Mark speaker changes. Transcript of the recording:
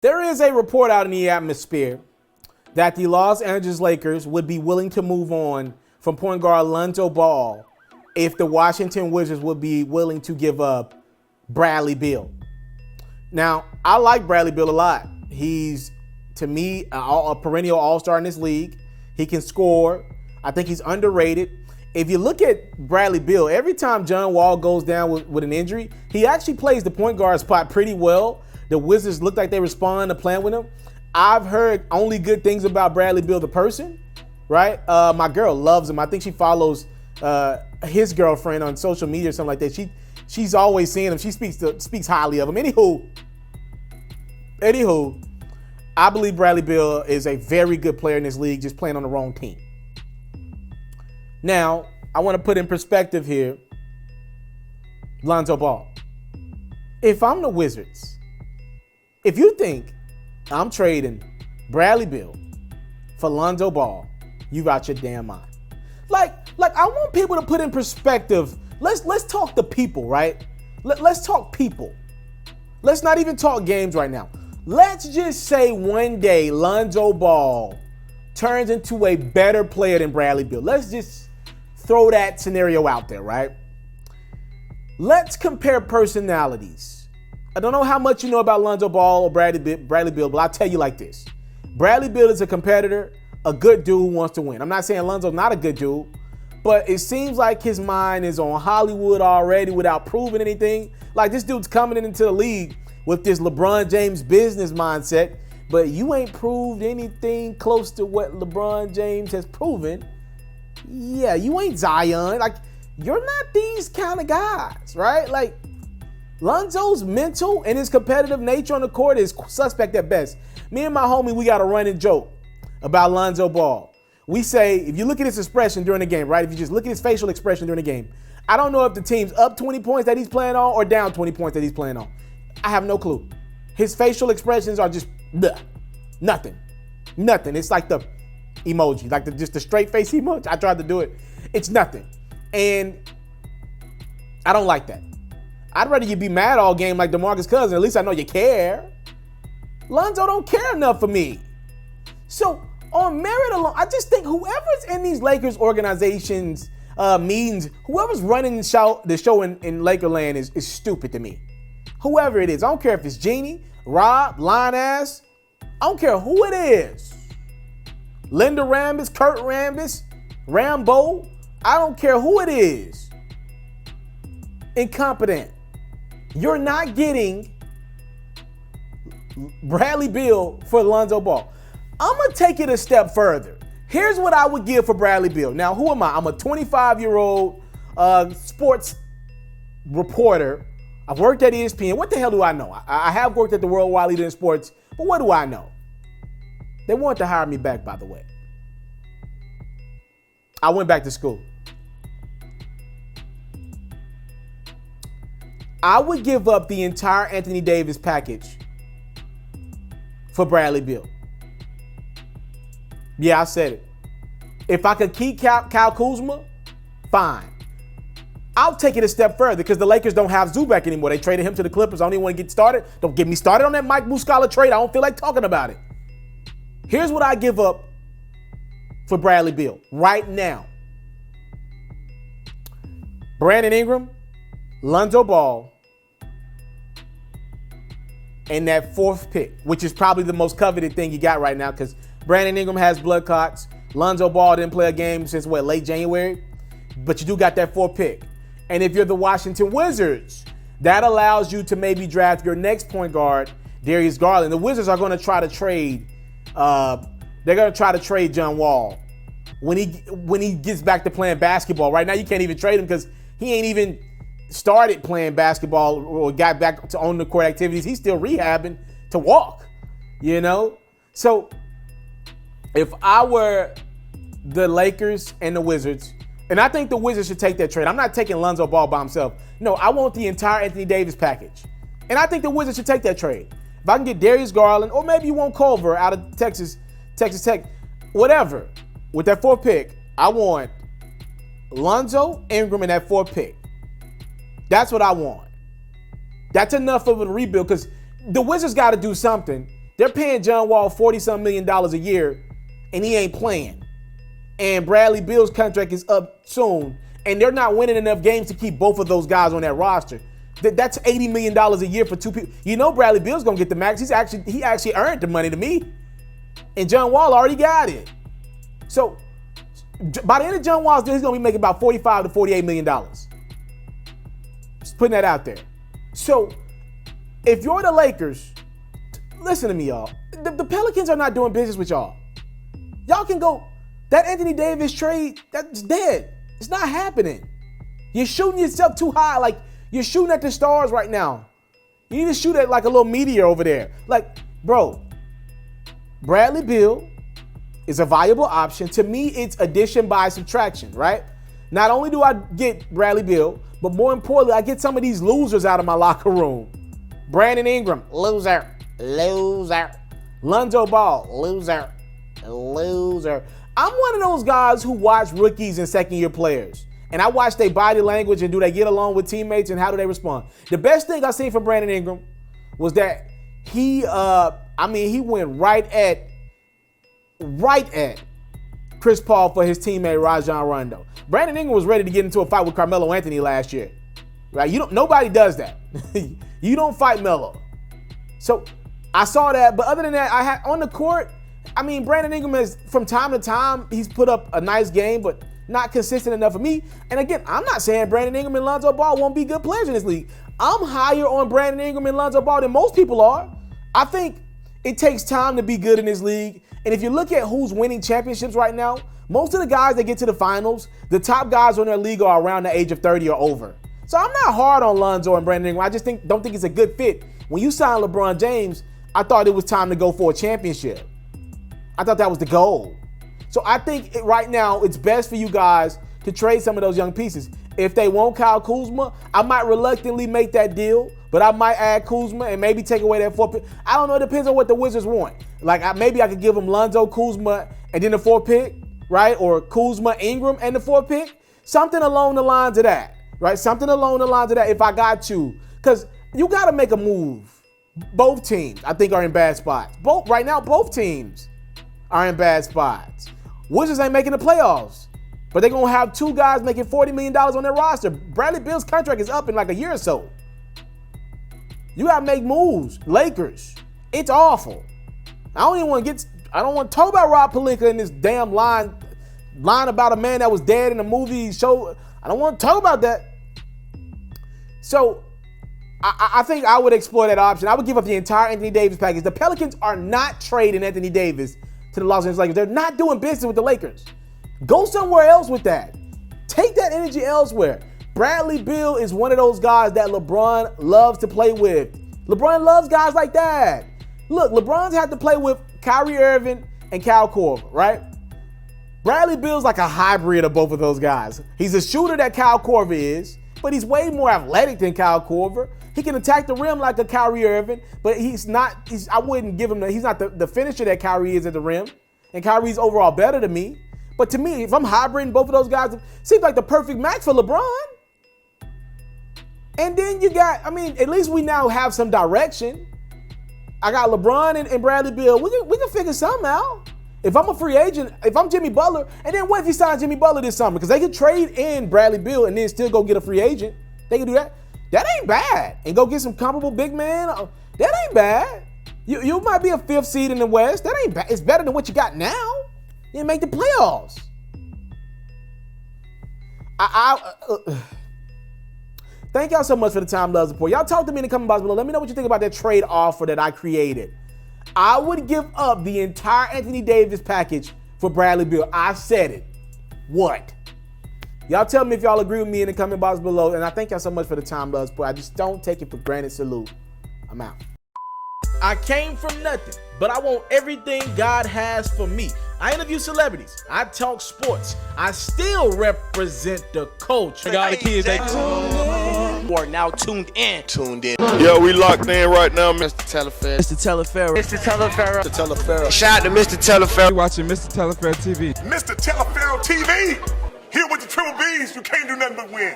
Speaker 1: There is a report out in the atmosphere that the Los Angeles Lakers would be willing to move on from point guard Lonzo Ball if the Washington Wizards would be willing to give up Bradley Beal. Now, I like Bradley Beal a lot. He's, to me, a perennial all-star in this league. He can score. I think he's underrated. If you look at Bradley Beal, every time John Wall goes down with an injury, he actually plays the point guard spot pretty well. The Wizards look like they respond to playing with him. I've heard only good things about Bradley Beal, the person, right? My girl loves him. I think she follows his girlfriend on social media or something like that. She's always seeing him. She speaks highly of him. Anywho, I believe Bradley Beal is a very good player in this league, just playing on the wrong team. Now, I want to put in perspective here, Lonzo Ball. If I'm the Wizards, if you think I'm trading Bradley Beal for Lonzo Ball, you out your damn mind. Like I want people to put in perspective. Let's talk to people, right? Let's talk people. Let's not even talk games right now. Let's just say one day Lonzo Ball turns into a better player than Bradley Beal. Let's just throw that scenario out there, right? Let's compare personalities. I don't know how much you know about Lonzo Ball or Bradley Beal, but I'll tell you like this. Bradley Beal is a competitor, a good dude who wants to win. I'm not saying Lonzo's not a good dude, but it seems like his mind is on Hollywood already without proving anything. Like, this dude's coming into the league with this LeBron James business mindset, but you ain't proved anything close to what LeBron James has proven. Yeah, you ain't Zion. Like, you're not these kind of guys, right? Like, Lonzo's mental and his competitive nature on the court is suspect at best. Me and my homie, we got a running joke about Lonzo Ball. We say, if you look at his expression during the game, right? If you just look at his facial expression during the game, I don't know if the team's up 20 points that he's playing on or down 20 points that he's playing on. I have no clue. His facial expressions are just bleh, nothing. It's like the emoji, like just the straight face emoji. I tried to do it. It's nothing. And I don't like that. I'd rather you be mad all game like DeMarcus Cousins. At least I know you care. Lonzo don't care enough for me. So on merit alone, I just think whoever's in these Lakers organizations meetings, whoever's running the show in Lakerland is stupid to me. Whoever it is, I don't care if it's Jeannie, Rob, Line Ass. I don't care who it is. Linda Rambis, Kurt Rambis, Rambo. I don't care who it is. Incompetent. You're not getting Bradley Beal for Lonzo Ball. I'm going to take it a step further. Here's what I would give for Bradley Beal. Now, who am I? I'm a 25-year-old sports reporter. I've worked at ESPN. What the hell do I know? I have worked at the Worldwide Leader in Sports, but what do I know? They wanted to hire me back, by the way. I went back to school. I would give up the entire Anthony Davis package for Bradley Beal. Yeah, I said it. If I could keep Kyle Kuzma, fine. I'll take it a step further because the Lakers don't have Zubac anymore. They traded him to the Clippers. I don't even want to get started. Don't get me started on that Mike Muscala trade. I don't feel like talking about it. Here's what I give up for Bradley Beal right now. Brandon Ingram, Lonzo Ball, and that fourth pick, which is probably the most coveted thing you got right now because Brandon Ingram has blood clots. Lonzo Ball didn't play a game since, late January? But you do got that fourth pick. And if you're the Washington Wizards, that allows you to maybe draft your next point guard, Darius Garland. The Wizards are going to try to trade. They're going to try to trade John Wall when he gets back to playing basketball. Right now, you can't even trade him because he ain't even started playing basketball or got back to on the court activities. He's still rehabbing to walk, So if I were the Lakers and the Wizards, and I think the Wizards should take that trade. I'm not taking Lonzo Ball by himself. No, I want the entire Anthony Davis package. And I think the Wizards should take that trade. If I can get Darius Garland, or maybe you want Culver out of Texas Tech, whatever. With that fourth pick, I want Lonzo, Ingram, and that fourth pick. That's what I want. That's enough of a rebuild because the Wizards got to do something They're paying John Wall $40-some million a year, and he ain't playing. And Bradley Beal's contract is up soon, and they're not winning enough games to keep both of those guys on that roster. That's $80 million a year for two people. You know Bradley Beal's gonna get the max. He actually earned the money to me. And John Wall already got it. So by the end of John Wall's deal, he's gonna be making about $45 to $48 million. Just putting that out there. So if you're the Lakers, listen to me, y'all. The Pelicans are not doing business with y'all. Y'all can go, that Anthony Davis trade, that's dead. It's not happening. You're shooting yourself too high. Like, you're shooting at the stars right now. You need to shoot at like a little meteor over there. Like, bro, Bradley Beal is a viable option. To me, it's addition by subtraction, right? Not only do I get Bradley Beal, but more importantly, I get some of these losers out of my locker room. Brandon Ingram, loser. Lonzo Ball, loser. I'm one of those guys who watch rookies and second-year players. And I watch their body language and do they get along with teammates and how do they respond. The best thing I seen from Brandon Ingram was that he went right at Chris Paul for his teammate Rajon Rondo. Brandon Ingram was ready to get into a fight with Carmelo Anthony last year. Right? Nobody does that. You don't fight Melo. So I saw that, but other than that, I had on the court, Brandon Ingram has, from time to time, he's put up a nice game, but not consistent enough for me. And again, I'm not saying Brandon Ingram and Lonzo Ball won't be good players in this league. I'm higher on Brandon Ingram and Lonzo Ball than most people are. I think it takes time to be good in this league. And if you look at who's winning championships right now, most of the guys that get to the finals, the top guys on their league are around the age of 30 or over. So I'm not hard on Lonzo and Brandon Ingram. I just don't think it's a good fit. When you sign LeBron James, I thought it was time to go for a championship. I thought that was the goal. So I think right now it's best for you guys to trade some of those young pieces. If they want Kyle Kuzma, I might reluctantly make that deal, but I might add Kuzma and maybe take away that 4th pick. I don't know. It depends on what the Wizards want. Like maybe I could give them Lonzo, Kuzma, and then the 4th pick, right? Or Kuzma, Ingram, and the 4th pick. Something along the lines of that, right? Something along the lines of that if I got to. Because you got to make a move. Both teams, I think, are in bad spots. Right now, both teams are in bad spots. Wizards ain't making the playoffs, but they're going to have two guys making $40 million on their roster. Bradley Beal's contract is up in like a year or so. You got to make moves. Lakers, it's awful. I don't want to talk about Rob Pelinka in this damn line about a man that was dead in a movie show. I don't want to talk about that. So I think I would explore that option. I would give up the entire Anthony Davis package. The Pelicans are not trading Anthony Davis to the Los Angeles Lakers. They're not doing business with the Lakers. Go somewhere else with that. Take that energy elsewhere. Bradley Beal is one of those guys that LeBron loves to play with. LeBron loves guys like that. Look, LeBron's had to play with Kyrie Irving and Kyle Korver, right? Bradley Beal's like a hybrid of both of those guys. He's a shooter that Kyle Korver is, but he's way more athletic than Kyle Korver. He can attack the rim like a Kyrie Irving, but I wouldn't give him he's not the finisher that Kyrie is at the rim. And Kyrie's overall better than me. But to me, if I'm hybriding both of those guys, it seems like the perfect match for LeBron. And then you got, at least we now have some direction. I got LeBron and Bradley Beal. We can figure something out. If I'm a free agent, if I'm Jimmy Butler, and then what if he signs Jimmy Butler this summer? Because they can trade in Bradley Beal and then still go get a free agent. They can do that. That ain't bad. And go get some comparable big man. That ain't bad. You might be a 5th seed in the West. That ain't bad. It's better than what you got now. You didn't make the playoffs. Thank y'all so much for the time, love, support. Y'all talk to me in the comment box below. Let me know what you think about that trade offer that I created. I would give up the entire Anthony Davis package for Bradley Beal. I said it. What? Y'all tell me if y'all agree with me in the comment box below. And I thank y'all so much for the time, love, support. I just don't take it for granted. Salute. I'm out. I came from nothing, but I want everything God has for me. I interview celebrities. I talk sports. I still represent the culture.
Speaker 2: Got the kids, they are now tuned in.
Speaker 3: Yo, we locked in right now, Mr.
Speaker 2: Mr.Taliaferro.
Speaker 3: Shout out to Mr. Taliaferro.
Speaker 4: You're watching Mr.Taliaferro TV.
Speaker 5: Mr. Taliaferro TV. Here with the triple B's, you can't do nothing but win.